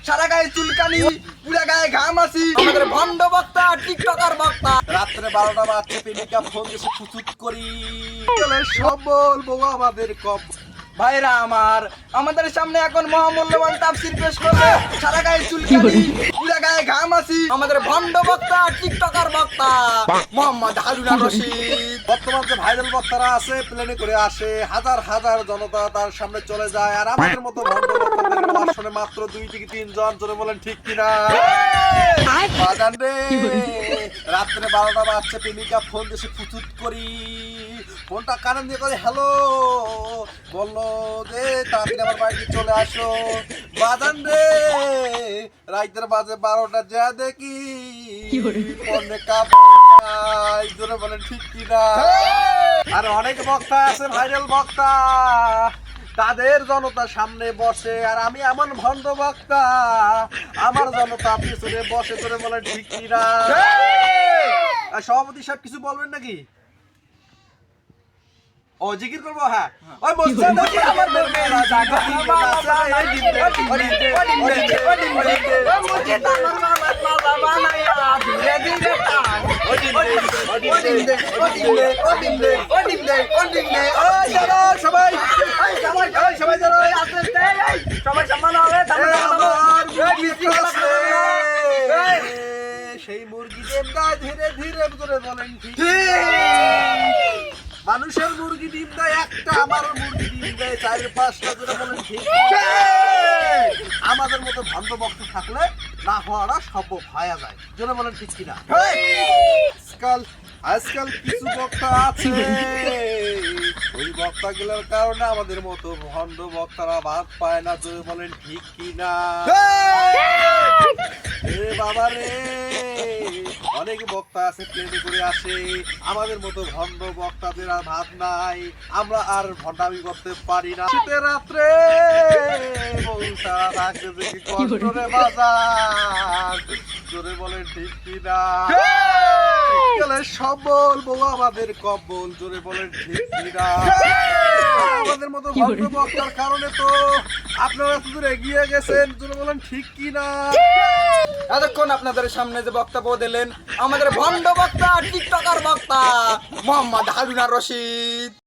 সারা গায়ে চুলকানি, পুরা গায়ে ঘাম আসি, আমাদের ভণ্ড বক্তা, টিকটকার বক্তা। রাত্রে 12টা বাজছে, প্রেমিকা ফোন এসে ফুচুত করি সবল বউ আমাদের কব। ভাইরা আমার, আমাদের সামনে এখন মহামূল্যবান তাফসীর পেশ করবে। সারা গায়ে চুলকানি, পুরা গায়ে ঘাম আসি, আমাদের ভণ্ড বক্তা, টিকটকার বক্তা মোহাম্মদ হারুনা রশিদ। বর্তমান যে ভাইরাল বক্তারা আছে, প্লেনে করে আসে, হাজার হাজার জনতা তার সামনে চলে যায়, আর আমাদের মতো ভণ্ড বক্তাদের আসনে মাত্র 2 থেকে 3 জন। জোরে বলেন ঠিক কিনা? বাজান রে, রাত্রে 12টা বাজছে, প্রেমিকা ফোন এসে ফুচুত করি, ফোনটা কানে দিয়ে করে হ্যালো বললো যে তাড়াতাড়ি আমার বাড়িতে চলে আসো। বাজান রে, রাইতের বাজে 12টা, যা দেখি ফোনে কাপড় নাই। জোরে বলেন ঠিক কিনা? আর অনেক বক্তা আছে, ভাইরাল বক্তা, তাদের জনতা সামনে বসে, আর আমি এমন ভণ্ড বক্তা, আমার জনতা পিছনে বসে। জোরে বলেন ঠিক কিনা? আর সভাপতি সাহেব কিছু বলবেন নাকি? ও জিকির করবো? হ্যাঁ, ওই বলছে আমার মেয়েরা জাগা এই দিনতে সবাই সেই মুরগি ডিমটা ধীরে ধীরে করে বলেন ঠিক। মানুষের মুরগি ডিম দেয় একটা, আমার মুরগি ডিম দেয় 4-5টা। জোরে বলেন ঠিক। আমাদের মতো ভণ্ড বক্তা থাকলে না হওয়াটা সম্ভব হয়ে যায়। জোরে বলেন ঠিক কিনা? আজকাল কিছু বক্তা আছে, ওই বক্তাগুলোর কারণে আমাদের মতো ভণ্ড বক্তারা ভাত পায় না। জোরে বলেন ঠিক কিনা? বাবা রে, অনেক বক্তা আছে প্লেনে করে আসে, আমাদের মতো ভণ্ড বক্তাদের আর ভাত নাই, আমরা আর ভণ্ডামি করতে পারি না। শীতের রাত্রে বউ সারা থাকতে দেখি কষ্ট রে বাজার। জোরে বলেন ঠিক কিনা? সবল বউ আমাদের কবল। জোরে বলেন ঠিক কিনা? আমাদের মতো ভণ্ড বক্তার কারণে তো আপনারা এতদূর এগিয়ে গেছেন। জোরে বলেন ঠিক কিনা? এতক্ষণ আপনাদের সামনে যে বক্তব্য দিলেন আমাদের ভণ্ড বক্তা, টিকটকার বক্তা মোহাম্মদ হারুনা রশিদ।